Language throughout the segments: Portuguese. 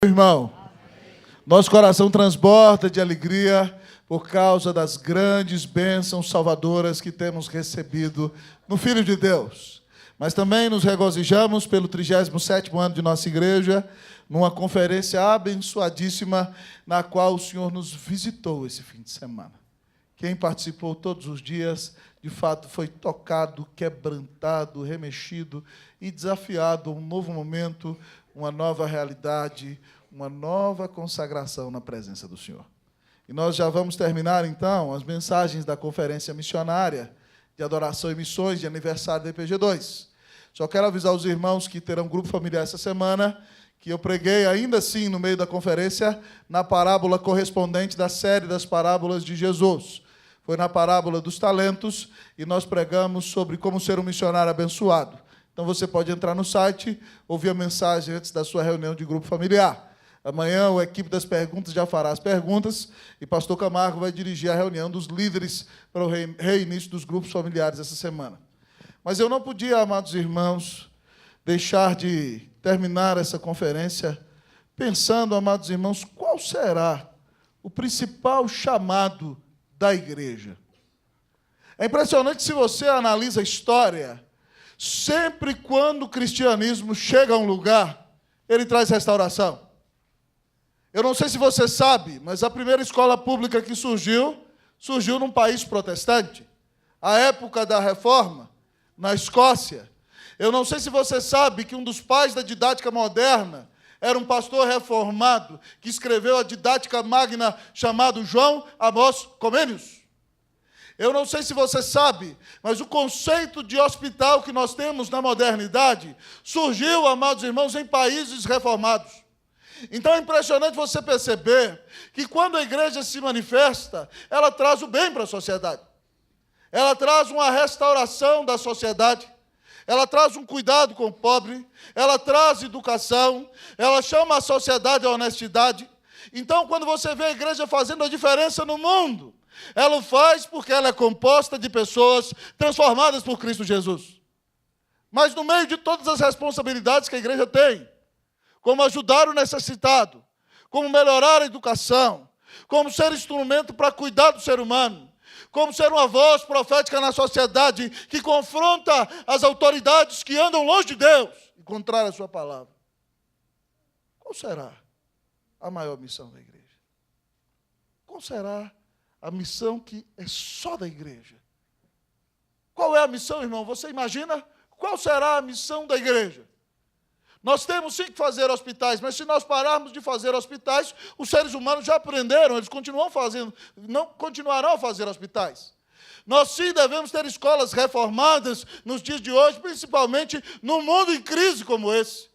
Irmão, nosso coração transborda de alegria por causa das grandes bênçãos salvadoras que temos recebido no Filho de Deus. Mas também nos regozijamos pelo 37º ano de nossa igreja, numa conferência abençoadíssima, na qual o Senhor nos visitou esse fim de semana. Quem participou todos os dias, de fato, foi tocado, quebrantado, remexido e desafiado a um novo momento, uma nova realidade, uma nova consagração na presença do Senhor. E nós já vamos terminar, então, as mensagens da conferência missionária de adoração e missões de aniversário da EPG2. Só quero avisar os irmãos que terão grupo familiar essa semana, que eu preguei ainda assim no meio da conferência, na parábola correspondente da série das parábolas de Jesus. Foi na parábola dos talentos, e nós pregamos sobre como ser um missionário abençoado. Então você pode entrar no site, ouvir a mensagem antes da sua reunião de grupo familiar. Amanhã a equipe das perguntas já fará as perguntas e pastor Camargo vai dirigir a reunião dos líderes para o reinício dos grupos familiares essa semana. Mas eu não podia, amados irmãos, deixar de terminar essa conferência pensando, amados irmãos, qual será o principal chamado da igreja. É impressionante se você analisa a história. Sempre quando o cristianismo chega a um lugar, ele traz restauração. Eu não sei se você sabe, mas a primeira escola pública que surgiu num país protestante. A época da Reforma, na Escócia. Eu não sei se você sabe que um dos pais da didática moderna era um pastor reformado que escreveu a didática magna chamado João Amós Comênius. Eu não sei se você sabe, mas o conceito de hospital que nós temos na modernidade surgiu, amados irmãos, em países reformados. Então é impressionante você perceber que quando a igreja se manifesta, ela traz o bem para a sociedade. Ela traz uma restauração da sociedade. Ela traz um cuidado com o pobre. Ela traz educação. Ela chama a sociedade à honestidade. Então, quando você vê a igreja fazendo a diferença no mundo, ela o faz porque ela é composta de pessoas transformadas por Cristo Jesus. Mas no meio de todas as responsabilidades que a igreja tem, como ajudar o necessitado, como melhorar a educação, como ser instrumento para cuidar do ser humano, como ser uma voz profética na sociedade que confronta as autoridades que andam longe de Deus e contrária à sua palavra. Qual será a maior missão da igreja? Qual será a missão que é só da igreja? Qual é a missão, irmão? Você imagina? Qual será a missão da igreja? Nós temos sim que fazer hospitais, mas se nós pararmos de fazer hospitais, os seres humanos já aprenderam, eles continuarão a fazer hospitais. Nós sim devemos ter escolas reformadas nos dias de hoje, principalmente num mundo em crise como esse.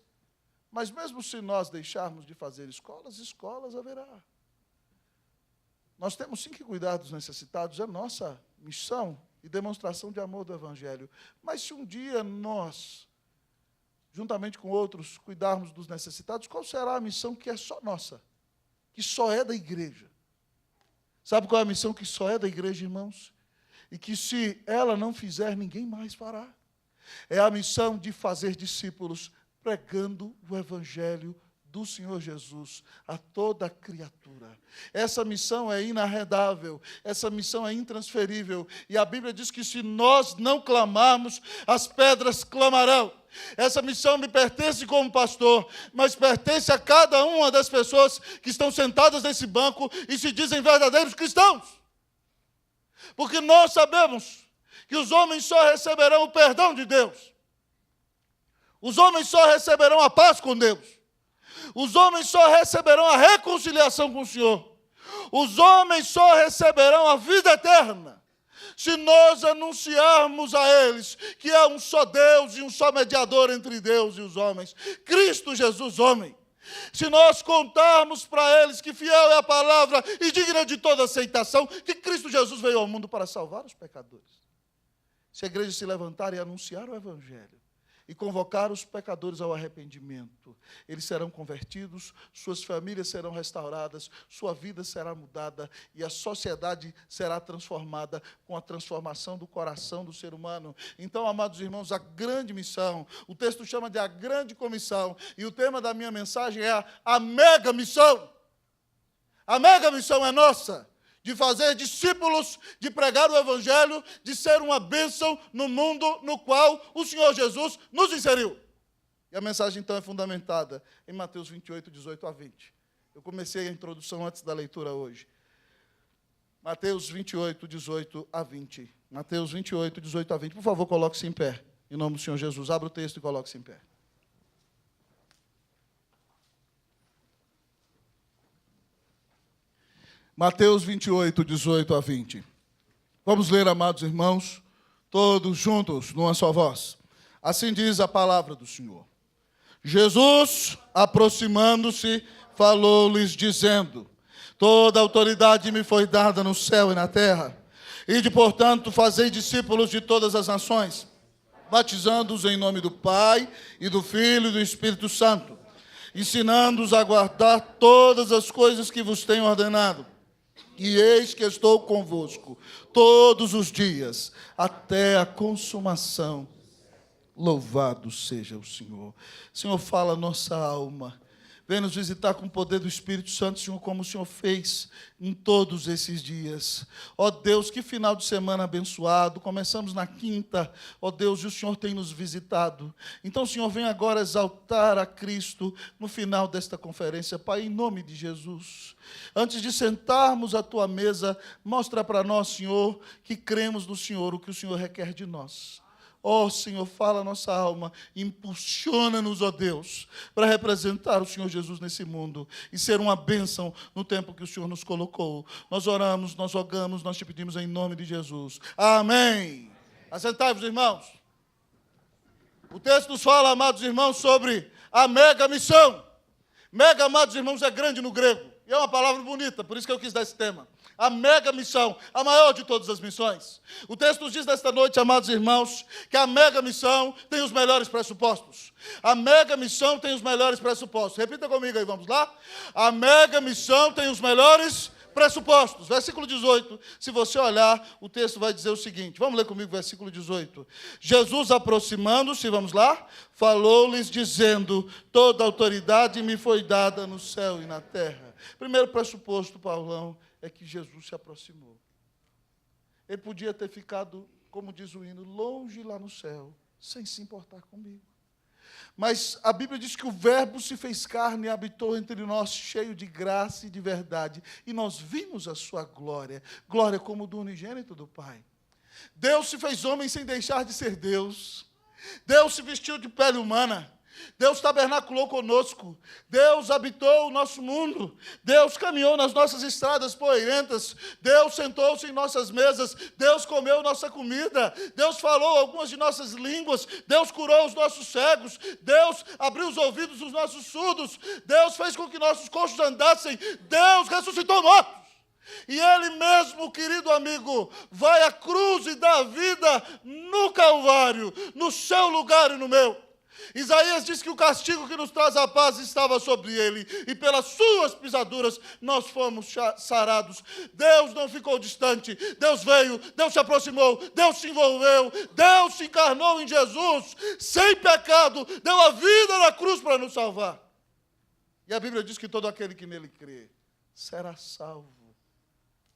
Mas mesmo se nós deixarmos de fazer escolas haverá. Nós temos sim que cuidar dos necessitados, é nossa missão e demonstração de amor do Evangelho. Mas se um dia nós, juntamente com outros, cuidarmos dos necessitados, qual será a missão que é só nossa? Que só é da igreja? Sabe qual é a missão que só é da igreja, irmãos? E que se ela não fizer, ninguém mais fará. É a missão de fazer discípulos, pregando o Evangelho do Senhor Jesus a toda criatura. Essa missão é inarredável, essa missão é intransferível, e a Bíblia diz que se nós não clamarmos, as pedras clamarão. Essa missão me pertence como pastor, mas pertence a cada uma das pessoas que estão sentadas nesse banco e se dizem verdadeiros cristãos. Porque nós sabemos que os homens só receberão o perdão de Deus. Os homens só receberão a paz com Deus. Os homens só receberão a reconciliação com o Senhor. Os homens só receberão a vida eterna se nós anunciarmos a eles que há um só Deus e um só mediador entre Deus e os homens, Cristo Jesus, homem. Se nós contarmos para eles que fiel é a palavra e digna de toda aceitação, que Cristo Jesus veio ao mundo para salvar os pecadores. Se a igreja se levantar e anunciar o Evangelho, e convocar os pecadores ao arrependimento. Eles serão convertidos, suas famílias serão restauradas, sua vida será mudada e a sociedade será transformada com a transformação do coração do ser humano. Então, amados irmãos, a grande missão, o texto chama de a grande comissão, e o tema da minha mensagem é a mega missão. A mega missão é nossa, de fazer discípulos, de pregar o Evangelho, de ser uma bênção no mundo no qual o Senhor Jesus nos inseriu. E a mensagem, então, é fundamentada em Mateus 28, 18 a 20. Eu comecei a introdução antes da leitura hoje. Mateus 28, 18 a 20. Mateus 28, 18 a 20. Por favor, coloque-se em pé. Em nome do Senhor Jesus, abra o texto e coloque-se em pé. Mateus 28, 18 a 20. Vamos ler, amados irmãos, todos juntos, numa só voz. Assim diz a palavra do Senhor. Jesus, aproximando-se, falou-lhes, dizendo: toda autoridade me foi dada no céu e na terra. Ide, portanto, fazei discípulos de todas as nações, batizando-os em nome do Pai, e do Filho e do Espírito Santo, ensinando-os a guardar todas as coisas que vos tenho ordenado. E eis que estou convosco todos os dias, até a consumação. Louvado seja o Senhor. Senhor, fala a nossa alma. Vem nos visitar com o poder do Espírito Santo, Senhor, como o Senhor fez em todos esses dias. Ó Deus, que final de semana abençoado. Começamos na quinta, ó Deus, e o Senhor tem nos visitado. Então, Senhor, vem agora exaltar a Cristo no final desta conferência, Pai, em nome de Jesus. Antes de sentarmos à tua mesa, mostra para nós, Senhor, que cremos no Senhor, o que o Senhor requer de nós. Ó Senhor, fala a nossa alma, impulsiona-nos, ó Deus, para representar o Senhor Jesus nesse mundo e ser uma bênção no tempo que o Senhor nos colocou. Nós oramos, nós rogamos, nós te pedimos em nome de Jesus. Amém. Assentai-vos, irmãos. O texto nos fala, amados irmãos, sobre a mega missão. Mega, amados irmãos, é grande no grego. E é uma palavra bonita, por isso que eu quis dar esse tema. A mega missão, a maior de todas as missões. O texto nos diz nesta noite, amados irmãos, que a mega missão tem os melhores pressupostos. A mega missão tem os melhores pressupostos. Repita comigo aí, vamos lá? A mega missão tem os melhores pressupostos. Versículo 18, se você olhar, o texto vai dizer o seguinte. Vamos ler comigo, versículo 18. Jesus, aproximando-se, vamos lá, falou-lhes dizendo: toda autoridade me foi dada no céu e na terra. Primeiro pressuposto, Paulão, é que Jesus se aproximou. Ele podia ter ficado, como diz o hino, longe lá no céu, sem se importar comigo. Mas a Bíblia diz que o Verbo se fez carne e habitou entre nós, cheio de graça e de verdade. E nós vimos a sua glória, glória como do unigênito do Pai. Deus se fez homem sem deixar de ser Deus. Deus se vestiu de pele humana. Deus tabernaculou conosco, Deus habitou o nosso mundo, Deus caminhou nas nossas estradas poeirentas, Deus sentou-se em nossas mesas, Deus comeu nossa comida, Deus falou algumas de nossas línguas, Deus curou os nossos cegos, Deus abriu os ouvidos dos nossos surdos, Deus fez com que nossos coxos andassem, Deus ressuscitou mortos. E Ele mesmo, querido amigo, vai à cruz e dá a vida no Calvário, no seu lugar e no meu. Isaías diz que o castigo que nos traz a paz estava sobre ele, e pelas suas pisaduras nós fomos sarados. Deus não ficou distante, Deus veio, Deus se aproximou, Deus se envolveu, Deus se encarnou em Jesus, sem pecado, deu a vida na cruz para nos salvar. E a Bíblia diz que todo aquele que nele crê será salvo.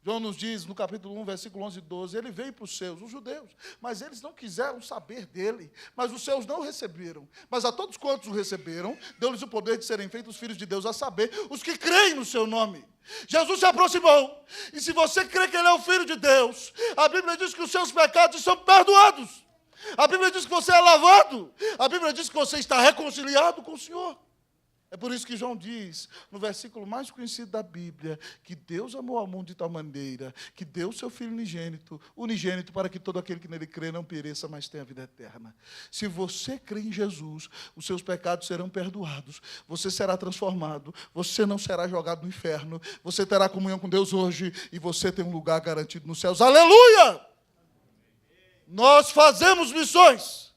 João nos diz, no capítulo 1, versículo 11 e 12, ele veio para os seus, os judeus, mas eles não quiseram saber dele, mas os seus não receberam. Mas a todos quantos o receberam, deu-lhes o poder de serem feitos filhos de Deus, a saber, os que creem no seu nome. Jesus se aproximou, e se você crê que ele é o Filho de Deus, a Bíblia diz que os seus pecados são perdoados. A Bíblia diz que você é lavado, a Bíblia diz que você está reconciliado com o Senhor. É por isso que João diz, no versículo mais conhecido da Bíblia, que Deus amou ao mundo de tal maneira, que deu o seu Filho unigênito, para que todo aquele que nele crê não pereça, mas tenha vida eterna. Se você crê em Jesus, os seus pecados serão perdoados, você será transformado, você não será jogado no inferno, você terá comunhão com Deus hoje, e você tem um lugar garantido nos céus. Aleluia! Nós fazemos missões,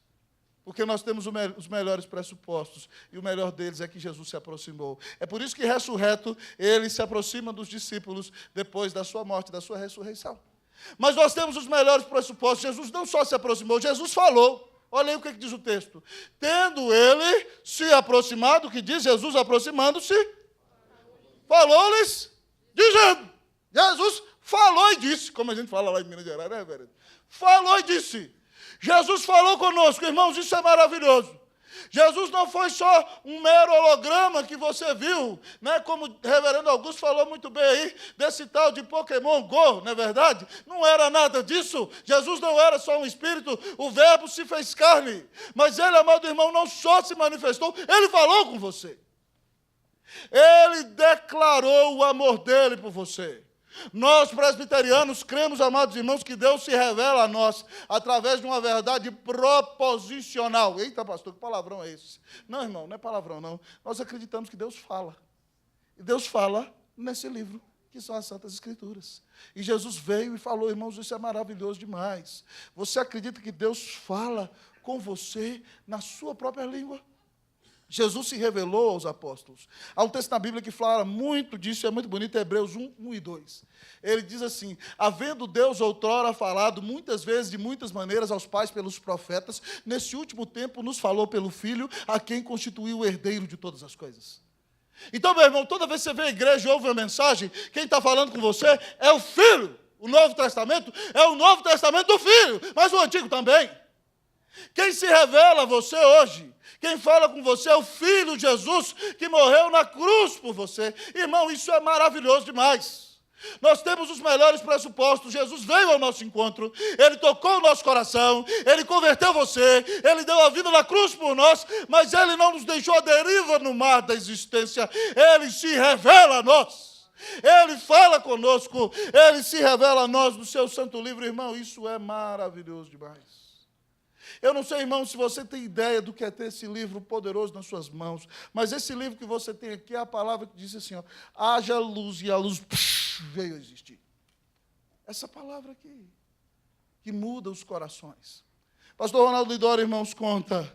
Porque nós temos os melhores pressupostos, e o melhor deles é que Jesus se aproximou. É por isso que, ressurreto, ele se aproxima dos discípulos depois da sua morte, da sua ressurreição. Mas nós temos os melhores pressupostos. Jesus não só se aproximou, Jesus falou. Olha aí o que diz o texto. Tendo ele se aproximado, o que diz Jesus aproximando-se, falou-lhes, dizendo. Jesus falou e disse, como a gente fala lá em Minas Gerais, né, velho? Falou e disse. Jesus falou conosco, irmãos, isso é maravilhoso. Jesus não foi só um mero holograma que você viu, né? Como o reverendo Augusto falou muito bem aí, desse tal de Pokémon Go, não é verdade? Não era nada disso. Jesus não era só um espírito, o verbo se fez carne. Mas ele, amado irmão, não só se manifestou, ele falou com você. Ele declarou o amor dele por você. Nós, presbiterianos, cremos, amados irmãos, que Deus se revela a nós através de uma verdade proposicional. Eita, pastor, que palavrão é esse? Não, irmão, não é palavrão, não. Nós acreditamos que Deus fala. E Deus fala nesse livro, que são as Santas Escrituras. E Jesus veio e falou, irmãos, isso é maravilhoso demais. Você acredita que Deus fala com você na sua própria língua? Jesus se revelou aos apóstolos. Há um texto na Bíblia que fala muito disso, é muito bonito, Hebreus 1, 1 e 2. Ele diz assim, havendo Deus outrora falado muitas vezes, de muitas maneiras, aos pais pelos profetas, nesse último tempo nos falou pelo Filho, a quem constituiu o herdeiro de todas as coisas. Então, meu irmão, toda vez que você vê a igreja e ouve uma mensagem, quem está falando com você é o Filho. O Novo Testamento é o Novo Testamento do Filho, mas o Antigo também. Quem se revela a você hoje, quem fala com você é o Filho Jesus, que morreu na cruz por você. Irmão, isso é maravilhoso demais. Nós temos os melhores pressupostos. Jesus veio ao nosso encontro, ele tocou o nosso coração, ele converteu você, ele deu a vida na cruz por nós, mas ele não nos deixou à deriva no mar da existência. Ele se revela a nós. Ele fala conosco, ele se revela a nós no seu santo livro. Irmão, isso é maravilhoso demais. Eu não sei, irmão, se você tem ideia do que é ter esse livro poderoso nas suas mãos, mas esse livro que você tem aqui é a palavra que diz assim, ó, haja luz, e a luz veio a existir. Essa palavra aqui, que muda os corações. Pastor Ronaldo Lidório, irmãos, conta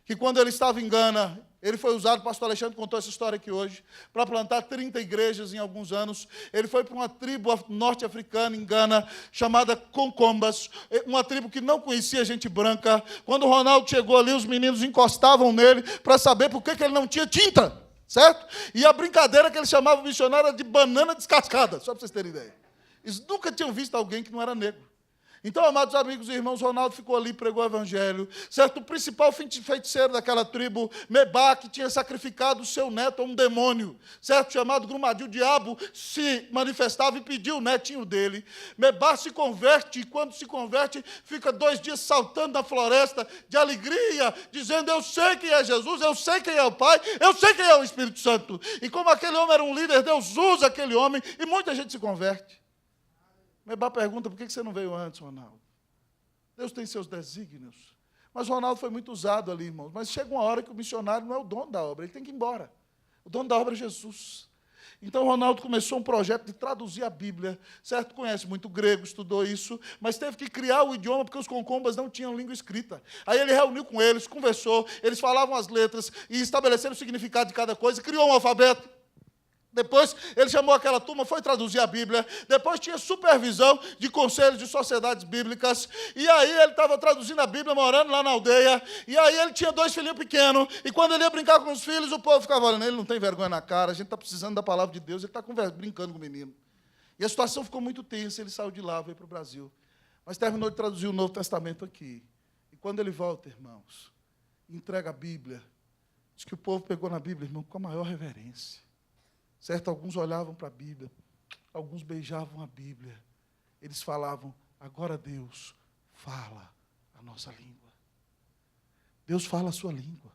que quando ele estava em Gana, ele foi usado, o pastor Alexandre contou essa história aqui hoje, para plantar 30 igrejas em alguns anos. Ele foi para uma tribo norte-africana em Gana, chamada Concombas, uma tribo que não conhecia gente branca. Quando o Ronaldo chegou ali, os meninos encostavam nele para saber por que ele não tinha tinta, certo? E a brincadeira que ele chamava o missionário era de banana descascada, só para vocês terem ideia. Eles nunca tinham visto alguém que não era negro. Então, amados amigos e irmãos, Ronaldo ficou ali, pregou o evangelho, certo? O principal feiticeiro daquela tribo, Mebá, que tinha sacrificado o seu neto a um demônio, certo? Chamado Grumadil, o diabo se manifestava e pediu o netinho dele. Mebá se converte, e quando se converte, fica 2 dias saltando na floresta de alegria, dizendo, eu sei quem é Jesus, eu sei quem é o Pai, eu sei quem é o Espírito Santo. E como aquele homem era um líder, Deus usa aquele homem, e muita gente se converte. Mebá pergunta, por que você não veio antes, Ronaldo? Deus tem seus desígnios. Mas o Ronaldo foi muito usado ali, irmãos. Mas chega uma hora que o missionário não é o dono da obra, ele tem que ir embora. O dono da obra é Jesus. Então, o Ronaldo começou um projeto de traduzir a Bíblia, certo? Conhece muito grego, estudou isso, mas teve que criar o idioma, porque os concombas não tinham língua escrita. Aí ele reuniu com eles, conversou, eles falavam as letras e estabeleceram o significado de cada coisa, criou um alfabeto. Depois ele chamou aquela turma, foi traduzir a Bíblia, depois tinha supervisão de conselhos de sociedades bíblicas, e aí ele estava traduzindo a Bíblia, morando lá na aldeia, e aí ele tinha 2 filhinhos pequenos, e quando ele ia brincar com os filhos, o povo ficava olhando, ele não tem vergonha na cara, a gente está precisando da palavra de Deus, ele está brincando com o menino. E a situação ficou muito tensa, ele saiu de lá, veio para o Brasil, mas terminou de traduzir o Novo Testamento aqui. E quando ele volta, irmãos, entrega a Bíblia, diz que o povo pegou na Bíblia, irmão, com a maior reverência. Certo? Alguns olhavam para a Bíblia, alguns beijavam a Bíblia. Eles falavam, agora Deus fala a nossa língua. Deus fala a sua língua.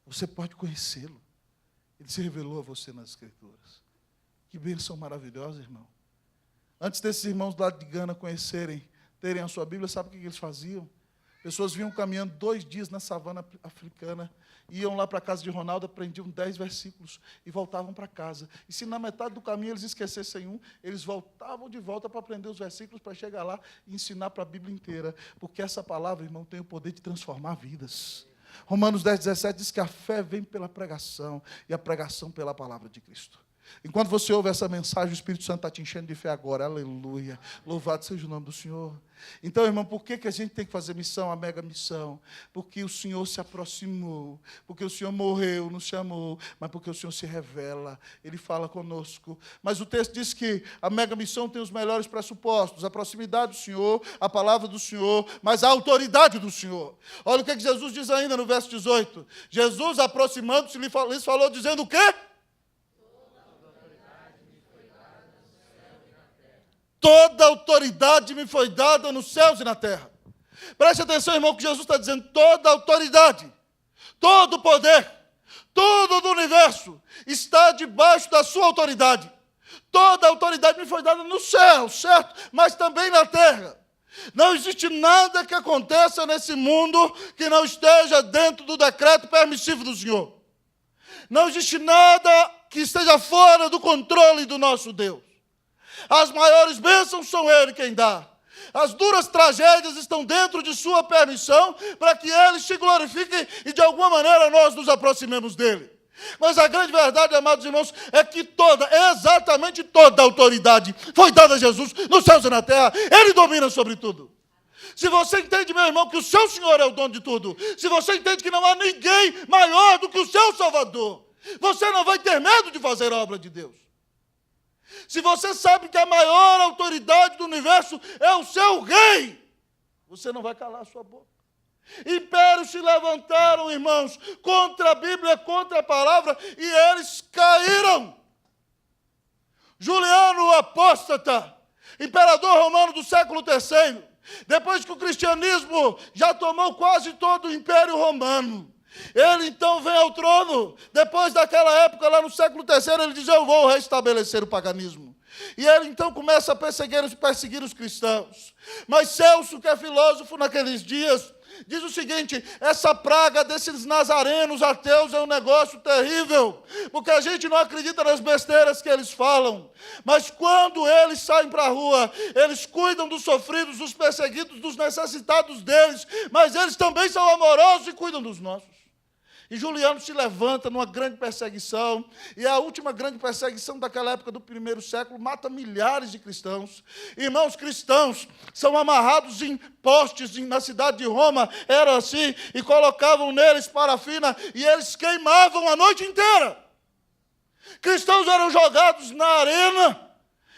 Você pode conhecê-lo. Ele se revelou a você nas Escrituras. Que bênção maravilhosa, irmão. Antes desses irmãos lá de Gana conhecerem, terem a sua Bíblia, sabe o que eles faziam? Pessoas vinham caminhando 2 dias na savana africana, iam lá para a casa de Ronaldo, aprendiam 10 versículos e voltavam para casa. E se na metade do caminho eles esquecessem um, eles voltavam de volta para aprender os versículos, para chegar lá e ensinar para a Bíblia inteira. Porque essa palavra, irmão, tem o poder de transformar vidas. Romanos 10:17 diz que a fé vem pela pregação e a pregação pela palavra de Cristo. Enquanto você ouve essa mensagem, o Espírito Santo está te enchendo de fé agora. Aleluia. Louvado seja o nome do Senhor. Então, irmão, por que a gente tem que fazer missão, a mega missão? Porque o Senhor se aproximou. Porque o Senhor morreu, nos chamou. Mas porque o Senhor se revela. Ele fala conosco. Mas o texto diz que a mega missão tem os melhores pressupostos. A proximidade do Senhor, a palavra do Senhor, mas a autoridade do Senhor. Olha o que Jesus diz ainda no verso 18. Jesus, aproximando-se, lhes falou dizendo o quê? Toda autoridade me foi dada nos céus e na terra. Preste atenção, irmão, que Jesus está dizendo: toda autoridade, todo o poder, tudo do universo está debaixo da sua autoridade. Toda autoridade me foi dada no céu, certo? Mas também na terra. Não existe nada que aconteça nesse mundo que não esteja dentro do decreto permissivo do Senhor. Não existe nada que esteja fora do controle do nosso Deus. As maiores bênçãos são Ele quem dá. As duras tragédias estão dentro de sua permissão para que Ele se glorifique e de alguma maneira nós nos aproximemos dEle. Mas a grande verdade, amados irmãos, é que exatamente toda a autoridade foi dada a Jesus nos céus e na terra. Ele domina sobre tudo. Se você entende, meu irmão, que o seu Senhor é o dono de tudo, se você entende que não há ninguém maior do que o seu Salvador, você não vai ter medo de fazer a obra de Deus. Se você sabe que a maior autoridade do universo é o seu rei, você não vai calar a sua boca. Impérios se levantaram, irmãos, contra a Bíblia, contra a palavra, e eles caíram. Juliano, o apóstata, imperador romano do século III, depois que o cristianismo já tomou quase todo o Império Romano, ele então vem ao trono. Depois daquela época, lá no século III, ele diz: eu vou restabelecer o paganismo. E ele então começa a perseguir os cristãos. Mas Celso, que é filósofo naqueles dias, diz o seguinte: essa praga desses nazarenos ateus é um negócio terrível, porque a gente não acredita nas besteiras que eles falam, mas quando eles saem para a rua, eles cuidam dos sofridos, dos perseguidos, dos necessitados deles, mas eles também são amorosos e cuidam dos nossos. E Juliano se levanta numa grande perseguição, e a última grande perseguição daquela época do primeiro século mata milhares de cristãos. Irmãos, cristãos são amarrados em postes na cidade de Roma, era assim, e colocavam neles parafina, e eles queimavam a noite inteira. Cristãos eram jogados na arena,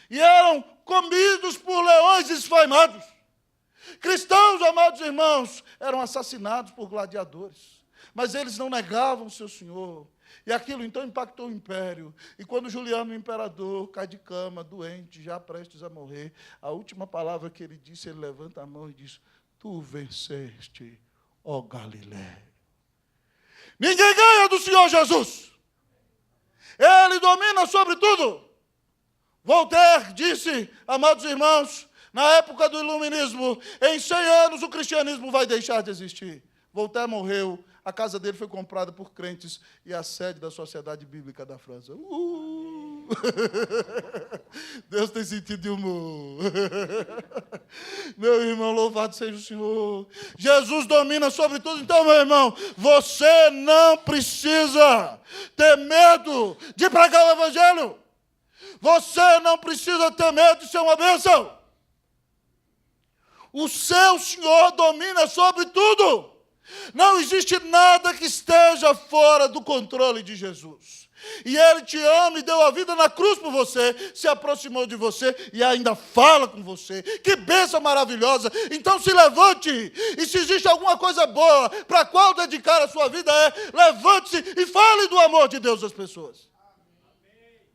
e eram comidos por leões esfaimados. Cristãos, amados irmãos, eram assassinados por gladiadores. Mas eles não negavam o seu Senhor. E aquilo então impactou o império. E quando Juliano, o imperador, cai de cama, doente, já prestes a morrer, a última palavra que ele disse, ele levanta a mão e diz: tu venceste, ó Galiléia. Ninguém ganha do Senhor Jesus. Ele domina sobre tudo. Voltaire disse, amados irmãos, na época do iluminismo, em 100 anos o cristianismo vai deixar de existir. Voltaire morreu. A casa dele foi comprada por crentes e a sede da Sociedade Bíblica da França. Deus tem sentido de humor. Meu irmão, louvado seja o Senhor. Jesus domina sobre tudo. Então, meu irmão, você não precisa ter medo de pregar o Evangelho. Você não precisa ter medo de ser uma bênção. O seu Senhor domina sobre tudo. Não existe nada que esteja fora do controle de Jesus. E Ele te ama e deu a vida na cruz por você, se aproximou de você e ainda fala com você. Que bênção maravilhosa! Então se levante, e se existe alguma coisa boa para a qual dedicar a sua vida, levante-se e fale do amor de Deus às pessoas.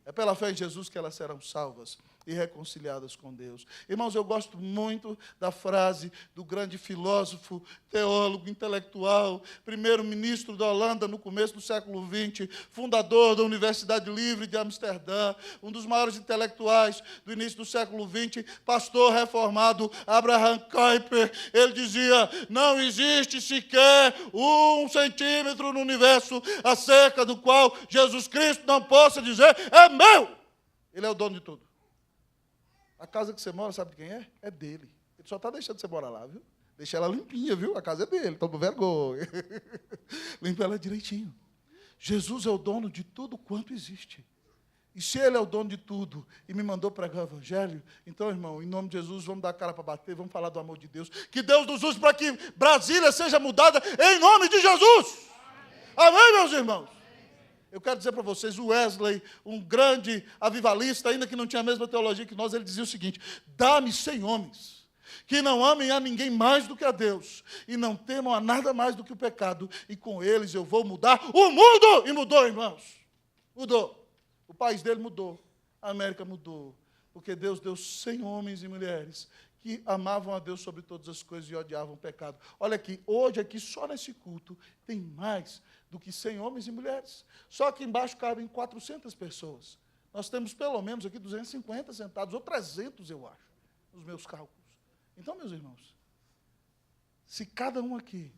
É pela fé em Jesus que elas serão salvas. e reconciliadas com Deus. Irmãos, eu gosto muito da frase do grande filósofo, teólogo, intelectual, primeiro-ministro da Holanda no começo do século XX, fundador da Universidade Livre de Amsterdã, um dos maiores intelectuais do início do século XX, pastor reformado, Abraham Kuyper. Ele dizia: não existe sequer 1 centímetro no universo acerca do qual Jesus Cristo não possa dizer: é meu. Ele é o dono de tudo. A casa que você mora, sabe de quem é? É dele. Ele só está deixando você morar lá, viu? Deixa ela limpinha, viu? A casa é dele, toma vergonha. Limpa ela direitinho. Jesus é o dono de tudo quanto existe. E se Ele é o dono de tudo e me mandou pregar o Evangelho, então, irmão, em nome de Jesus, vamos dar a cara para bater, vamos falar do amor de Deus. Que Deus nos use para que Brasília seja mudada em nome de Jesus. Amém, meus irmãos? Eu quero dizer para vocês, o Wesley, um grande avivalista, ainda que não tinha a mesma teologia que nós, ele dizia o seguinte: dá-me 100 homens que não amem a ninguém mais do que a Deus e não temam a nada mais do que o pecado, e com eles eu vou mudar o mundo. E mudou, irmãos. Mudou. O país dele mudou. A América mudou. Porque Deus deu 100 homens e mulheres que amavam a Deus sobre todas as coisas e odiavam o pecado. Olha aqui, hoje aqui, só nesse culto, tem mais do que 100 homens e mulheres. Só que embaixo cabem 400 pessoas. Nós temos pelo menos aqui 250 sentados, ou 300, eu acho, nos meus cálculos. Então, meus irmãos, se cada um aqui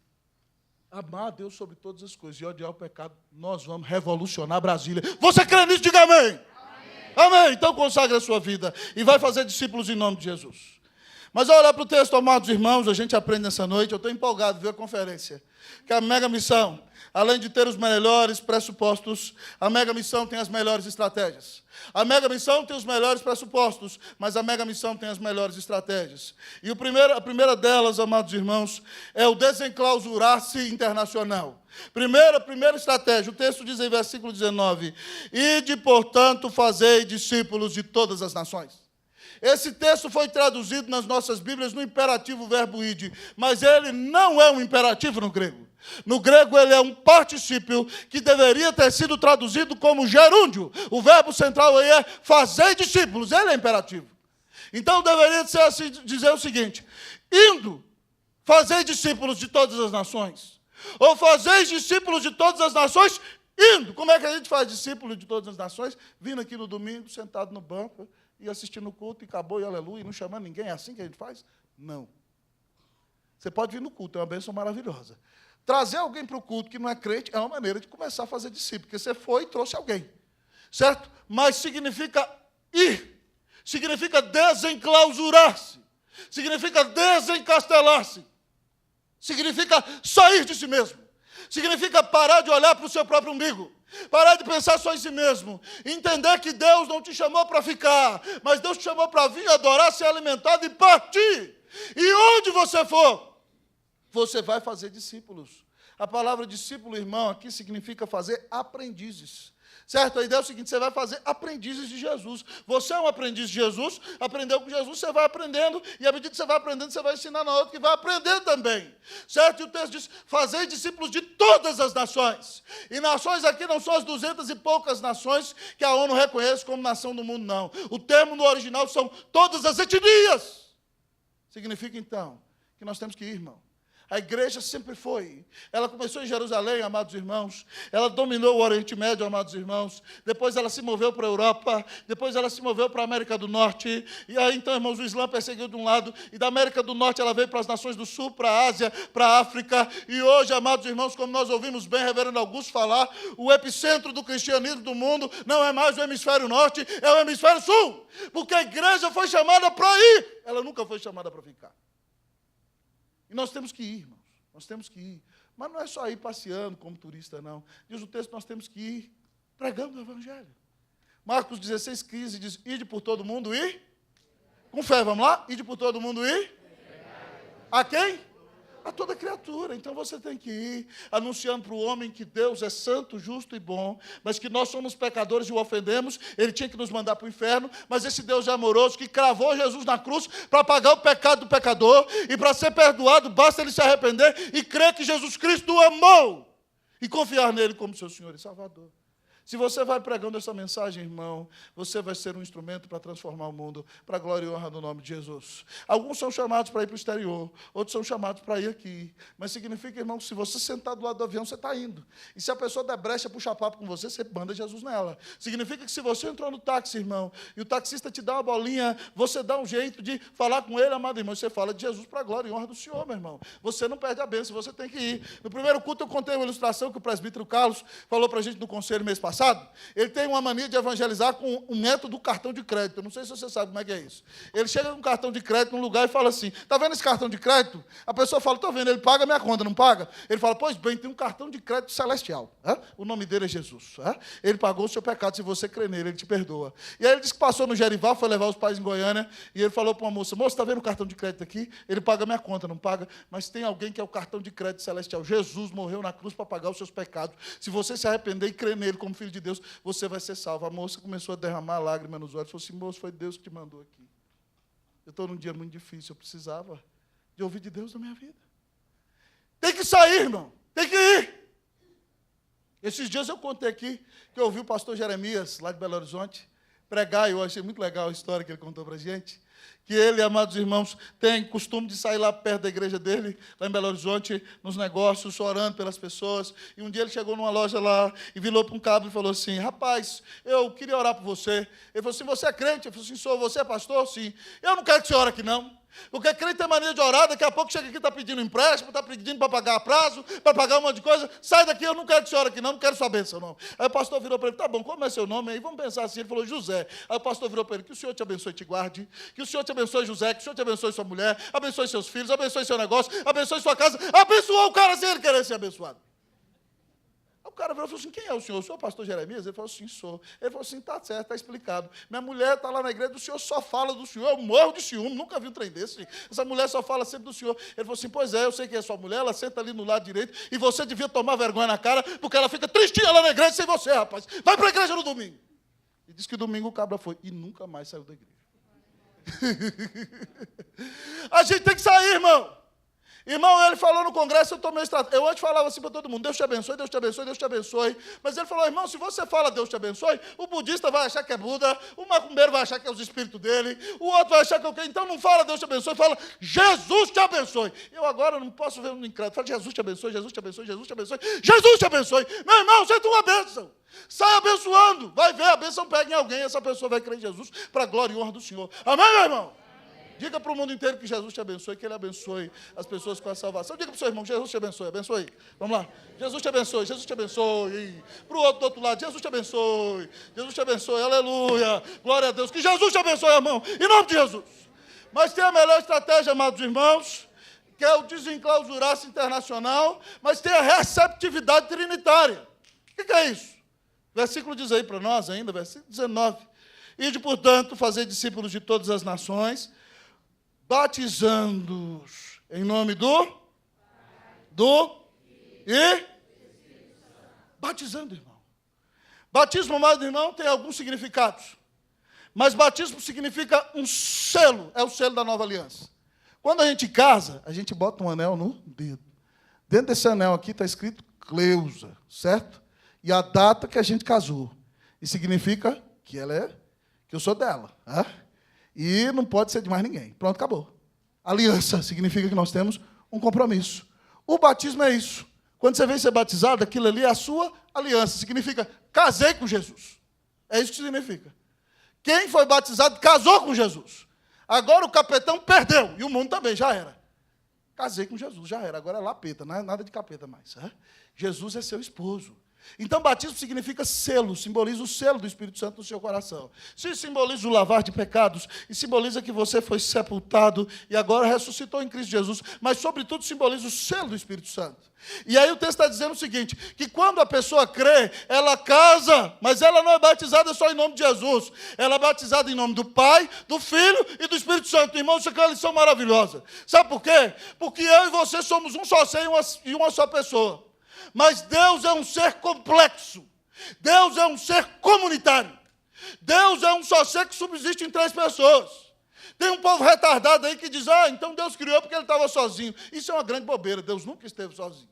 amar a Deus sobre todas as coisas e odiar o pecado, nós vamos revolucionar Brasília. Você crê nisso? Diga amém. Amém. Amém. Então consagre a sua vida e vai fazer discípulos em nome de Jesus. Mas ao olhar para o texto, amados irmãos, a gente aprende nessa noite, eu estou empolgado de ver a conferência, que a mega missão, além de ter os melhores pressupostos, a mega missão tem as melhores estratégias. A mega missão tem os melhores pressupostos, mas a mega missão tem as melhores estratégias. E a primeira delas, amados irmãos, é o desenclausurar-se internacional. Primeira estratégia, o texto diz em versículo 19: ide, portanto, fazei discípulos de todas as nações. Esse texto foi traduzido nas nossas Bíblias no imperativo verbo ide, mas ele não é um imperativo no grego. No grego, ele é um particípio que deveria ter sido traduzido como gerúndio. O verbo central aí é fazer discípulos, ele é imperativo. Então, deveria ser assim, dizer o seguinte: indo, fazer discípulos de todas as nações. Ou fazer discípulos de todas as nações, indo. Como é que a gente faz discípulo de todas as nações? Vindo aqui no domingo, sentado no banco, e assistindo o culto, e acabou, e aleluia, e não chamando ninguém. É assim que a gente faz? Não. Você pode vir no culto, é uma bênção maravilhosa. Trazer alguém para o culto que não é crente é uma maneira de começar a fazer discípulo, porque você foi e trouxe alguém, certo? Mas significa ir, significa desenclausurar-se, significa desencastelar-se, significa sair de si mesmo, significa parar de olhar para o seu próprio umbigo, parar de pensar só em si mesmo, entender que Deus não te chamou para ficar, mas Deus te chamou para vir, adorar, ser alimentado e partir. E onde você for, você vai fazer discípulos. A palavra discípulo, irmão, aqui significa fazer aprendizes. Certo? A ideia é o seguinte: você vai fazer aprendizes de Jesus. Você é um aprendiz de Jesus, aprendeu com Jesus, você vai aprendendo, e à medida que você vai aprendendo, você vai ensinar na outra que vai aprender também. Certo? E o texto diz: fazei discípulos de todas as nações. E nações aqui não são as 200 e poucas nações que a ONU reconhece como nação do mundo, não. O termo no original são todas as etnias. Significa, então, que nós temos que ir, irmão. A igreja sempre foi. Ela começou em Jerusalém, amados irmãos. Ela dominou o Oriente Médio, amados irmãos. Depois ela se moveu para a Europa. Depois ela se moveu para a América do Norte. E aí, então, irmãos, o Islã perseguiu de um lado. E da América do Norte ela veio para as nações do Sul, para a Ásia, para a África. E hoje, amados irmãos, como nós ouvimos bem reverendo Augusto falar, o epicentro do cristianismo do mundo não é mais o hemisfério norte, é o hemisfério sul. Porque a igreja foi chamada para ir. Ela nunca foi chamada para ficar. E nós temos que ir, irmãos, nós temos que ir. Mas não é só ir passeando como turista, não. Diz o texto, nós temos que ir pregando o Evangelho. Marcos 16:15 diz: ide por todo mundo e... Com fé, vamos lá? Ide por todo mundo e... A quem? A toda criatura. Então você tem que ir anunciando para o homem que Deus é santo, justo e bom, mas que nós somos pecadores e o ofendemos. Ele tinha que nos mandar para o inferno, mas esse Deus é amoroso que cravou Jesus na cruz para pagar o pecado do pecador, e para ser perdoado basta ele se arrepender e crer que Jesus Cristo o amou e confiar nele como seu Senhor e Salvador. Se você vai pregando essa mensagem, irmão, você vai ser um instrumento para transformar o mundo, para a glória e honra do nome de Jesus. Alguns são chamados para ir para o exterior, outros são chamados para ir aqui. Mas significa, irmão, que se você sentar do lado do avião, você está indo. E se a pessoa der brecha, puxar papo com você, você manda Jesus nela. Significa que se você entrou no táxi, irmão, e o taxista te dá uma bolinha, você dá um jeito de falar com ele, amado irmão, e você fala de Jesus para a glória e honra do Senhor, meu irmão. Você não perde a bênção, você tem que ir. No primeiro culto eu contei uma ilustração que o presbítero Carlos falou para a gente no conselho mês passado. Ele tem uma mania de evangelizar com o método do cartão de crédito. Eu não sei se você sabe como é que é isso. Ele chega com um cartão de crédito num lugar e fala assim, está vendo esse cartão de crédito? A pessoa fala, estou vendo, ele paga a minha conta, não paga? Ele fala, pois bem, tem um cartão de crédito celestial. O nome dele é Jesus. Ele pagou o seu pecado, se você crer nele, ele te perdoa. E aí ele disse que passou no Gerival, foi levar os pais em Goiânia, e ele falou para uma moça, moça, está vendo o cartão de crédito aqui? Ele paga a minha conta, não paga? Mas tem alguém que é o cartão de crédito celestial. Jesus morreu na cruz para pagar os seus pecados. Se você se arrepender e crer nele como filho de Deus, você vai ser salvo. A moça começou a derramar lágrimas nos olhos. Falou assim, moço, foi Deus que te mandou aqui. Eu estou num dia muito difícil, eu precisava de ouvir de Deus na minha vida. Tem que sair, irmão. Tem que ir. Esses dias eu contei aqui que eu ouvi o pastor Jeremias, lá de Belo Horizonte, pregar, e eu achei muito legal a história que ele contou para a gente, que ele, amados irmãos, tem costume de sair lá perto da igreja dele, lá em Belo Horizonte, nos negócios, orando pelas pessoas. E um dia ele chegou numa loja lá e virou para um cabo e falou assim, rapaz, eu queria orar por você. Ele falou assim, você é crente? Eu falei assim, sou. Você é pastor? Sim. Eu não quero que você ore aqui, não. Porque crente tem mania de orar, daqui a pouco chega aqui e está pedindo empréstimo, está pedindo para pagar a prazo, para pagar um monte de coisa. Sai daqui, eu não quero que você ore aqui, não quero sua bênção, não. Aí o pastor virou para ele, tá bom, como é seu nome? Aí vamos pensar assim, ele falou, José. Aí o pastor virou para ele, que o Senhor te abençoe e te guarde, que o Senhor te abençoe, José, que o Senhor te abençoe sua mulher, abençoe seus filhos, abençoe seu negócio, abençoe sua casa. Abençoou o cara sem ele querer ser abençoado. O cara falou assim, quem é o senhor? O senhor é o pastor Jeremias? Ele falou assim, sou. Ele falou assim, está certo, está explicado. Minha mulher está lá na igreja, o senhor só fala do senhor, eu morro de ciúme, nunca vi um trem desse. Essa mulher só fala sempre do senhor. Ele falou assim, pois é, eu sei que é sua mulher, ela senta ali no lado direito, e você devia tomar vergonha na cara, porque ela fica tristinha lá na igreja sem você, rapaz. Vai para a igreja no domingo. E disse que domingo o cabra foi, e nunca mais saiu da igreja. A gente tem que sair, irmão. Irmão, ele falou no congresso, eu tomei estratégia. Eu antes falava assim para todo mundo, Deus te abençoe, Deus te abençoe, Deus te abençoe. Mas ele falou, irmão, se você fala Deus te abençoe, o budista vai achar que é Buda, o macumbeiro vai achar que é os espíritos dele, o outro vai achar que é o quê? Então não fala Deus te abençoe, fala Jesus te abençoe. Eu agora não posso ver um incrédulo. Fala Jesus te abençoe, Jesus te abençoe, Jesus te abençoe, Jesus te abençoe. Meu irmão, você tem uma bênção. Sai abençoando. Vai ver, a bênção pega em alguém, essa pessoa vai crer em Jesus para a glória e honra do Senhor. Amém, meu irmão? Diga para o mundo inteiro que Jesus te abençoe, que Ele abençoe as pessoas com a salvação. Diga para o seu irmão, Jesus te abençoe, abençoe. Vamos lá. Jesus te abençoe, Jesus te abençoe. Para o outro do outro lado, Jesus te abençoe. Jesus te abençoe, aleluia. Glória a Deus. Que Jesus te abençoe, irmão, em nome de Jesus. Mas tem a melhor estratégia, amados irmãos, que é o desenclausurar-se internacional, mas tem a receptividade trinitária. O que é isso? Versículo diz aí para nós ainda, versículo 19. Ide, portanto, fazer discípulos de todas as nações, batizando-os em nome e batizando, irmão. Batismo, amado irmão, tem alguns significados. Mas batismo significa um selo, é o selo da nova aliança. Quando a gente casa, a gente bota um anel no dedo. Dentro desse anel aqui está escrito Cleusa, certo? E a data que a gente casou. E significa que eu sou dela. E não pode ser de mais ninguém. Pronto, acabou. Aliança significa que nós temos um compromisso. O batismo é isso. Quando você vem ser batizado, aquilo ali é a sua aliança. Significa, casei com Jesus. É isso que significa. Quem foi batizado, casou com Jesus. Agora o capetão perdeu. E o mundo também, já era. Casei com Jesus, já era. Agora é lapeta, não é nada de capeta mais. Jesus é seu esposo. Então, batismo significa selo, simboliza o selo do Espírito Santo no seu coração. Se simboliza o lavar de pecados, e simboliza que você foi sepultado e agora ressuscitou em Cristo Jesus, mas, sobretudo, simboliza o selo do Espírito Santo. E aí o texto está dizendo o seguinte, que quando a pessoa crê, ela casa, mas ela não é batizada só em nome de Jesus, ela é batizada em nome do Pai, do Filho e do Espírito Santo. Irmão, isso aqui é uma lição maravilhosa. Sabe por quê? Porque eu e você somos um só ser e uma só pessoa. Mas Deus é um ser complexo. Deus é um ser comunitário. Deus é um só ser que subsiste em 3 pessoas. Tem um povo retardado aí que diz, então Deus criou porque ele estava sozinho. Isso é uma grande bobeira, Deus nunca esteve sozinho.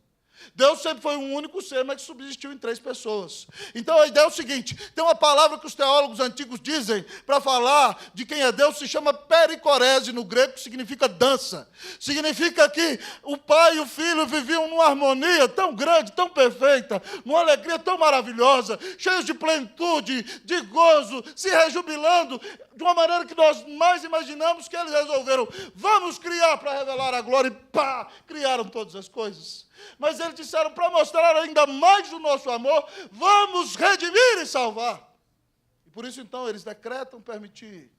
Deus sempre foi um único ser, mas que subsistiu em 3 pessoas. Então a ideia é o seguinte: tem uma palavra que os teólogos antigos dizem para falar de quem é Deus, se chama pericorese no grego, que significa dança. Significa que o Pai e o Filho viviam numa harmonia tão grande, tão perfeita, numa alegria tão maravilhosa, cheios de plenitude, de gozo, se rejubilando, de uma maneira que nós mais imaginamos, que eles resolveram: vamos criar para revelar a glória, e pá, criaram todas as coisas. Mas eles disseram, para mostrar ainda mais o nosso amor, vamos redimir e salvar. E por isso, então, eles decretam permitir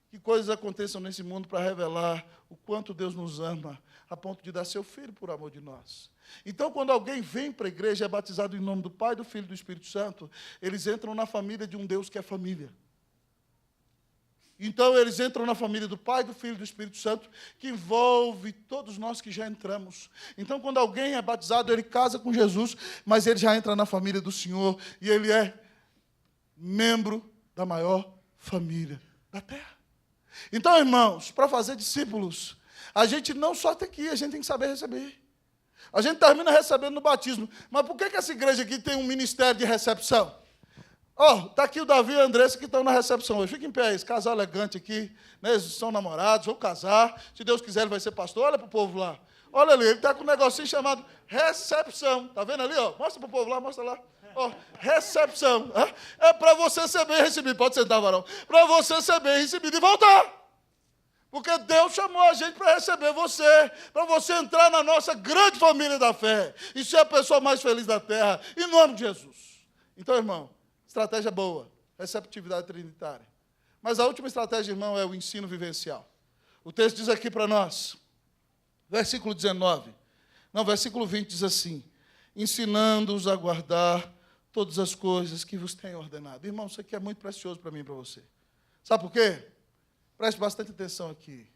que coisas aconteçam nesse mundo para revelar o quanto Deus nos ama, a ponto de dar seu Filho por amor de nós. Então, quando alguém vem para a igreja e é batizado em nome do Pai, do Filho e do Espírito Santo, eles entram na família de um Deus que é família. Então, eles entram na família do Pai, do Filho e do Espírito Santo, que envolve todos nós que já entramos. Então, quando alguém é batizado, ele casa com Jesus, mas ele já entra na família do Senhor, e ele é membro da maior família da terra. Então, irmãos, para fazer discípulos, a gente não só tem que ir, a gente tem que saber receber. A gente termina recebendo no batismo. Mas por que essa igreja aqui tem um ministério de recepção? Está aqui o Davi e a Andressa que estão na recepção hoje. Fica em pé, esse casal elegante aqui, né? Eles são namorados, vão casar. Se Deus quiser, ele vai ser pastor. Olha para o povo lá. Olha ali, ele está com um negocinho chamado recepção. Está vendo ali? Mostra para o povo lá, mostra lá. Recepção. É para você ser bem recebido. Pode sentar, varão. Para você ser bem recebido e voltar. Porque Deus chamou a gente para receber você, para você entrar na nossa grande família da fé e ser a pessoa mais feliz da terra, em nome de Jesus. Então, irmão, estratégia boa, receptividade trinitária. Mas a última estratégia, irmão, é o ensino vivencial. O texto diz aqui para nós, versículo 20 diz assim: ensinando-os a guardar todas as coisas que vos tenho ordenado. Irmão, isso aqui é muito precioso para mim e para você. Sabe por quê? Preste bastante atenção aqui.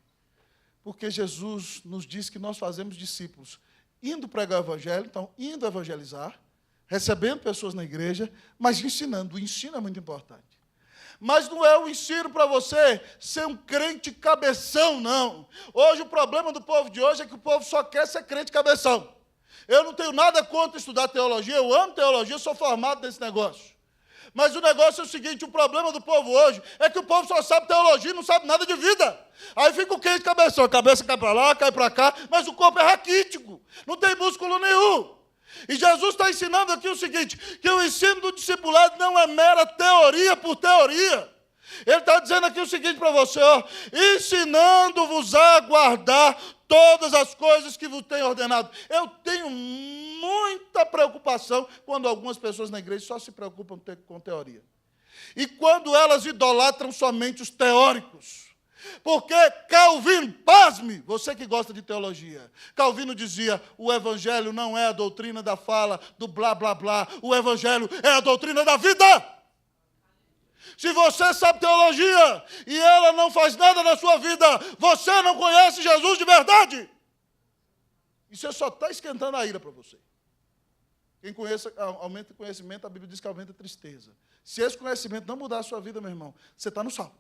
Porque Jesus nos diz que nós fazemos discípulos indo pregar o evangelho, então indo evangelizar, recebendo pessoas na igreja, mas ensinando. O ensino é muito importante. Mas não é o ensino para você ser um crente cabeção, não. Hoje o problema do povo de hoje é que o povo só quer ser crente cabeção. Eu não tenho nada contra estudar teologia, eu amo teologia, sou formado nesse negócio. Mas o negócio é o seguinte: o problema do povo hoje é que o povo só sabe teologia e não sabe nada de vida. Aí fica o crente cabeção, a cabeça cai para lá, cai para cá, mas o corpo é raquítico, não tem músculo nenhum. E Jesus está ensinando aqui o seguinte, que o ensino do discipulado não é mera teoria por teoria. Ele está dizendo aqui o seguinte para você, ensinando-vos a guardar todas as coisas que vos tenho ordenado. Eu tenho muita preocupação quando algumas pessoas na igreja só se preocupam com teoria. E quando elas idolatram somente os teóricos. Porque Calvino, pasme, você que gosta de teologia, Calvino dizia, o evangelho não é a doutrina da fala, do blá, blá, blá, o evangelho é a doutrina da vida. Se você sabe teologia e ela não faz nada na sua vida, você não conhece Jesus de verdade. E você só está esquentando a ira para você. Quem aumenta conhecimento, a Bíblia diz que aumenta a tristeza. Se esse conhecimento não mudar a sua vida, meu irmão, você está no sal.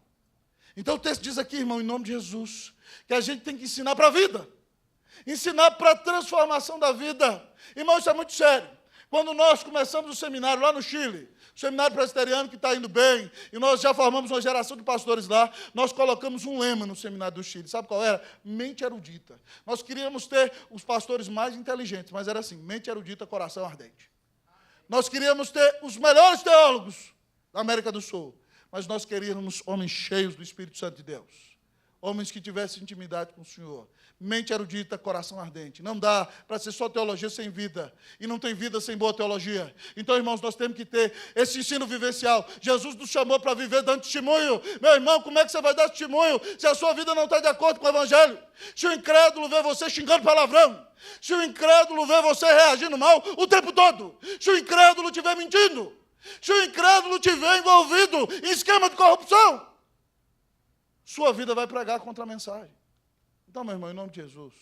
Então o texto diz aqui, irmão, em nome de Jesus, que a gente tem que ensinar para a vida. Ensinar para a transformação da vida. Irmão, isso é muito sério. Quando nós começamos o seminário lá no Chile, o seminário presbiteriano que está indo bem, e nós já formamos uma geração de pastores lá, nós colocamos um lema no seminário do Chile. Sabe qual era? Mente erudita. Nós queríamos ter os pastores mais inteligentes, mas era assim, mente erudita, coração ardente. Nós queríamos ter os melhores teólogos da América do Sul, mas nós queríamos homens cheios do Espírito Santo de Deus. Homens que tivessem intimidade com o Senhor. Mente erudita, coração ardente. Não dá para ser só teologia sem vida. E não tem vida sem boa teologia. Então, irmãos, nós temos que ter esse ensino vivencial. Jesus nos chamou para viver dando testemunho. Meu irmão, como é que você vai dar testemunho se a sua vida não está de acordo com o Evangelho? Se o incrédulo vê você xingando palavrão. Se o incrédulo vê você reagindo mal o tempo todo. Se o incrédulo estiver mentindo. Se o incrédulo estiver envolvido em esquema de corrupção. Sua vida vai pregar contra a mensagem. Então, meu irmão, em nome de Jesus,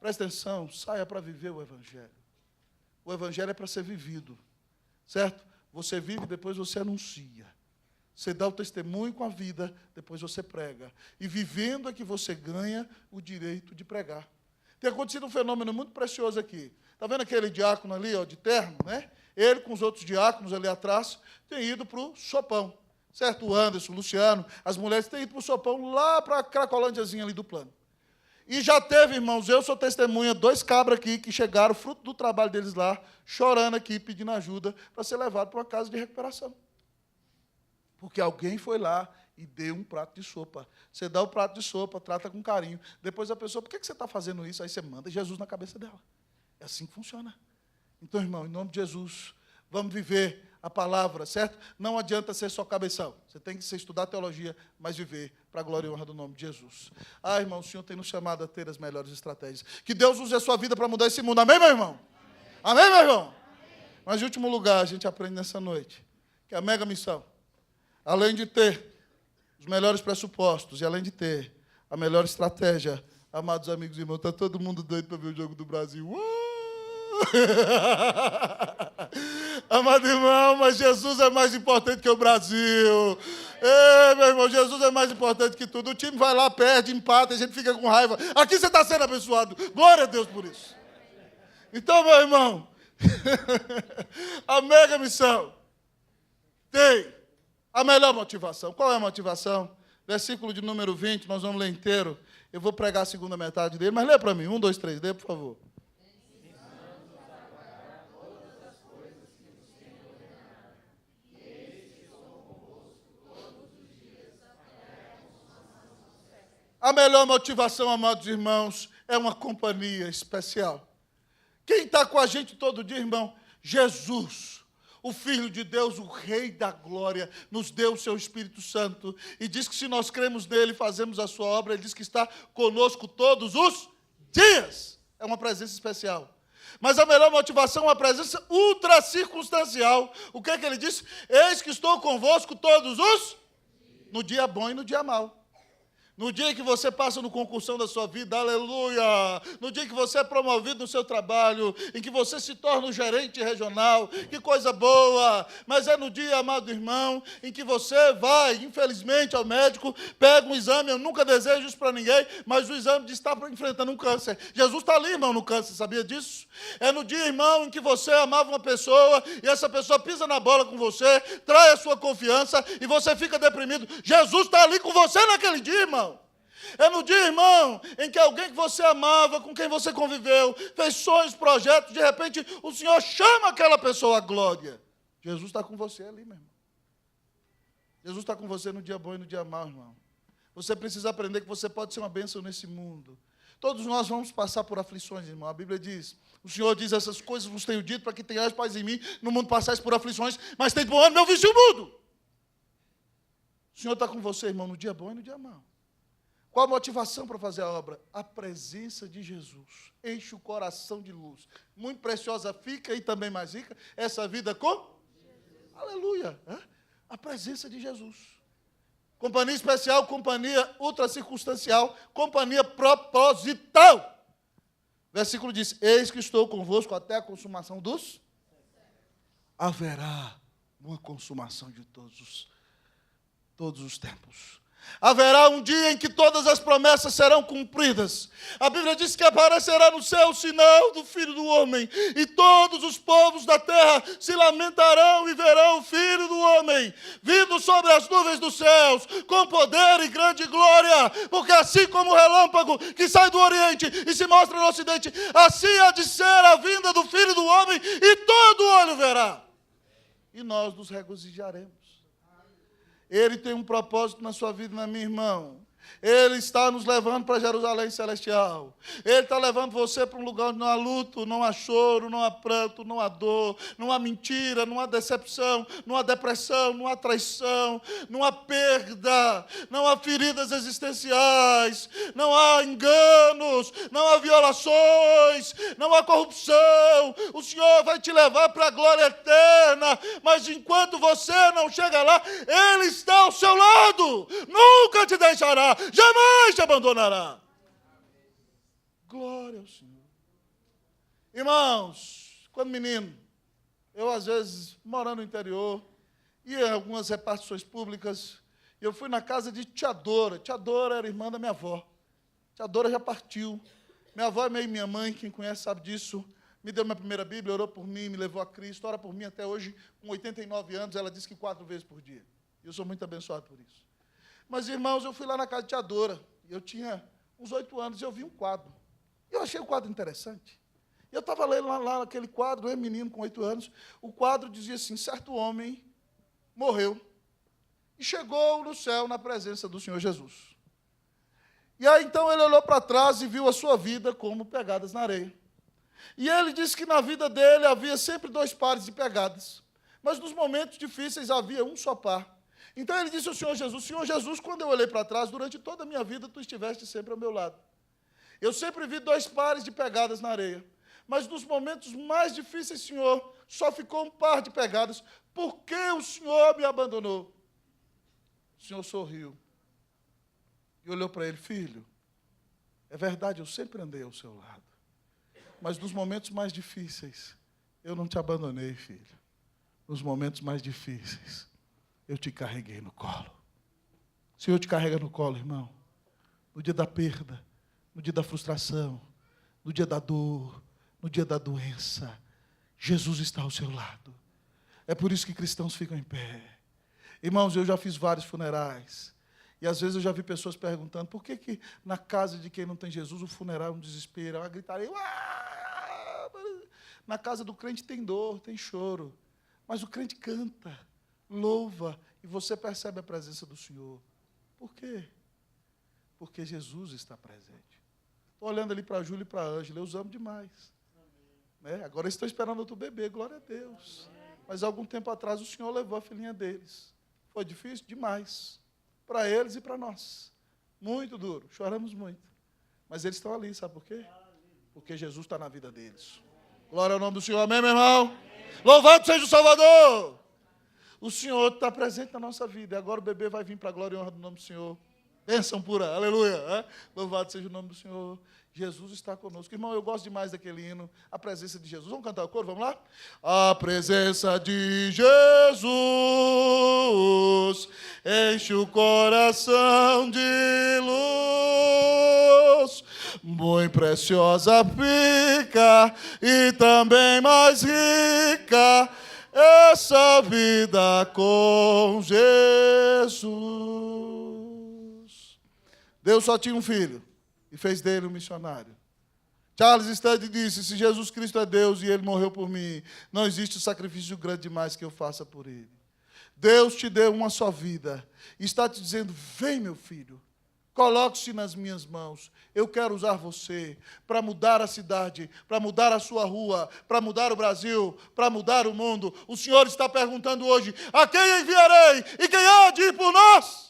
presta atenção, saia para viver o Evangelho. O Evangelho é para ser vivido, certo? Você vive, depois você anuncia. Você dá o testemunho com a vida, depois você prega. E vivendo é que você ganha o direito de pregar. Tem acontecido um fenômeno muito precioso aqui. Está vendo aquele diácono ali, ó, de terno, né? Ele, com os outros diáconos ali atrás, tem ido para o sopão. Certo? O Anderson, o Luciano, as mulheres têm ido para o sopão, lá para a Cracolândiazinha ali do plano. E já teve, irmãos, eu sou testemunha, 2 cabras aqui que chegaram, fruto do trabalho deles lá, chorando aqui, pedindo ajuda para ser levado para uma casa de recuperação. Porque alguém foi lá e deu um prato de sopa. Você dá o prato de sopa, trata com carinho. Depois a pessoa, por que você está fazendo isso? Aí você manda Jesus na cabeça dela. É assim que funciona. Então, irmão, em nome de Jesus, vamos viver a palavra, certo? Não adianta ser só cabeção. Você tem que estudar teologia, mas viver para a glória e honra do nome de Jesus. Ah, irmão, o Senhor tem nos chamado a ter as melhores estratégias. Que Deus use a sua vida para mudar esse mundo. Amém, meu irmão? Amém, Amém, meu irmão? Mas, em último lugar, a gente aprende nessa noite que a mega missão, além de ter os melhores pressupostos e além de ter a melhor estratégia, amados amigos e irmãos, está todo mundo doido para ver o jogo do Brasil. Amado irmão, mas Jesus é mais importante que o Brasil. Ei, meu irmão, Jesus é mais importante que tudo. O time vai lá, perde, empata, a gente fica com raiva. Aqui você está sendo abençoado. Glória a Deus por isso. Então, meu irmão, a mega missão tem a melhor motivação. Qual é a motivação? Versículo de número 20, nós vamos ler inteiro. Eu vou pregar a segunda metade dele, mas lê para mim. 1, 2, 3, lê, por favor. A melhor motivação, amados irmãos, é uma companhia especial. Quem está com a gente todo dia, irmão? Jesus, o Filho de Deus, o Rei da Glória, nos deu o seu Espírito Santo e diz que se nós cremos nele, fazemos a sua obra, ele diz que está conosco todos os dias. É uma presença especial. Mas a melhor motivação é uma presença ultra circunstancial. O que é que ele diz? Eis que estou convosco todos os... no dia bom e no dia mau. No dia que você passa no concursão da sua vida, aleluia! No dia que você é promovido no seu trabalho, em que você se torna um gerente regional, que coisa boa! Mas é no dia, amado irmão, em que você vai, infelizmente, ao médico, pega um exame, eu nunca desejo isso para ninguém, mas o exame diz que está enfrentando um câncer. Jesus está ali, irmão, no câncer, sabia disso? É no dia, irmão, em que você amava uma pessoa, e essa pessoa pisa na bola com você, trai a sua confiança, e você fica deprimido. Jesus está ali com você naquele dia, irmão. É no dia, irmão, em que alguém que você amava, com quem você conviveu, fez sonhos, projetos, de repente o Senhor chama aquela pessoa à glória. Jesus está com você ali, meu irmão. Jesus está com você no dia bom e no dia mau, irmão. Você precisa aprender que você pode ser uma bênção nesse mundo. Todos nós vamos passar por aflições, irmão. A Bíblia diz, o Senhor diz, essas coisas vos tenho dito para que tenhais paz em mim, no mundo passais por aflições, mas tem bom ânimo, eu venci o mundo. O Senhor está com você, irmão, no dia bom e no dia mau. Qual a motivação para fazer a obra? A presença de Jesus. Enche o coração de luz. Muito preciosa fica e também mais rica essa vida com Jesus. Aleluia. A presença de Jesus. Companhia especial, companhia ultra circunstancial, companhia proposital. Versículo diz, eis que estou convosco até a consumação dos... Haverá uma consumação de todos os tempos. Haverá um dia em que todas as promessas serão cumpridas. A Bíblia diz que aparecerá no céu o sinal do Filho do Homem, e todos os povos da terra se lamentarão e verão o Filho do Homem, vindo sobre as nuvens dos céus, com poder e grande glória, porque assim como o relâmpago que sai do Oriente e se mostra no Ocidente, assim há de ser a vinda do Filho do Homem, e todo olho verá. E nós nos regozijaremos. Ele tem um propósito na sua vida, na minha irmã. Ele está nos levando para Jerusalém celestial. Ele está levando você para um lugar onde não há luto, não há choro, não há pranto, não há dor, não há mentira, não há decepção, não há depressão, não há traição, não há perda, não há feridas existenciais, não há enganos, não há violações, não há corrupção. O Senhor vai te levar para a glória eterna, mas enquanto você não chega lá, Ele está ao seu lado, nunca te deixará, jamais te abandonará. Glória ao Senhor. Irmãos, quando menino, eu às vezes, morando no interior, ia em algumas repartições públicas, e eu fui na casa de tia Dora. Tia Dora era irmã da minha avó. Tia Dora já partiu. Minha avó é meio minha mãe, quem conhece sabe disso. Me deu minha primeira Bíblia, orou por mim, me levou a Cristo, ora por mim até hoje, com 89 anos, ela diz que 4 vezes por dia. Eu sou muito abençoado por isso. Mas, irmãos, eu fui lá na casa de Teadora, eu tinha uns 8 anos, e eu vi um quadro. Eu achei o quadro interessante. Eu estava lendo lá naquele quadro, eu menino com 8 anos, o quadro dizia assim, certo homem morreu e chegou no céu na presença do Senhor Jesus. E aí, então, ele olhou para trás e viu a sua vida como pegadas na areia. E ele disse que na vida dele havia sempre 2 pares de pegadas, mas nos momentos difíceis havia um só par. Então ele disse ao Senhor Jesus, quando eu olhei para trás, durante toda a minha vida, tu estiveste sempre ao meu lado. Eu sempre vi 2 pares de pegadas na areia, mas nos momentos mais difíceis, Senhor, só ficou um par de pegadas. Por que o Senhor me abandonou? O Senhor sorriu e olhou para ele, filho, é verdade, eu sempre andei ao seu lado. Mas nos momentos mais difíceis, eu não te abandonei, filho. Nos momentos mais difíceis, eu te carreguei no colo. O Senhor te carrega no colo, irmão. No dia da perda, no dia da frustração, no dia da dor, no dia da doença, Jesus está ao seu lado. É por isso que cristãos ficam em pé. Irmãos, eu já fiz vários funerais. E às vezes eu já vi pessoas perguntando, por que na casa de quem não tem Jesus o funeral é um desespero, é uma gritaria. Na casa do crente tem dor, tem choro. Mas o crente canta, louva, e você percebe a presença do Senhor. Por quê? Porque Jesus está presente. Estou olhando ali para a Júlia e para a Ângela, eu os amo demais. Né? Agora eles estão esperando outro bebê, glória a Deus. Mas algum tempo atrás o Senhor levou a filhinha deles. Foi difícil? Demais. Para eles e para nós. Muito duro, choramos muito. Mas eles estão ali, sabe por quê? Porque Jesus está na vida deles. Glória ao nome do Senhor, amém, meu irmão? Amém. Louvado seja o Salvador! O Senhor está presente na nossa vida. E agora o bebê vai vir para a glória e honra do nome do Senhor. Bênção pura, aleluia. Louvado seja o nome do Senhor. Jesus está conosco. Irmão, eu gosto demais daquele hino, a presença de Jesus. Vamos cantar o coro, vamos lá? A presença de Jesus enche o coração de luz. Muito preciosa fica e também mais rica essa vida com Jesus. Deus só tinha um filho e fez dele um missionário. Charles Stanley disse, se Jesus Cristo é Deus e Ele morreu por mim, não existe sacrifício grande demais que eu faça por Ele. Deus te deu uma só vida e está te dizendo, vem meu filho, coloque-se nas minhas mãos. Eu quero usar você para mudar a cidade, para mudar a sua rua, para mudar o Brasil, para mudar o mundo. O Senhor está perguntando hoje, a quem enviarei e quem há de ir por nós?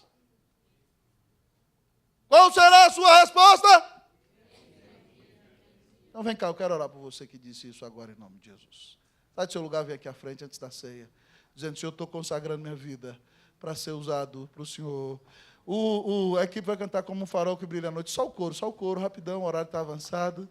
Qual será a sua resposta? Então vem cá, eu quero orar por você que disse isso agora em nome de Jesus. Sai do seu lugar, vem aqui à frente antes da ceia, dizendo, Senhor, eu estou consagrando minha vida para ser usado para o Senhor. A equipe vai cantar como um farol que brilha à noite. Só o coro, rapidão, o horário está avançado.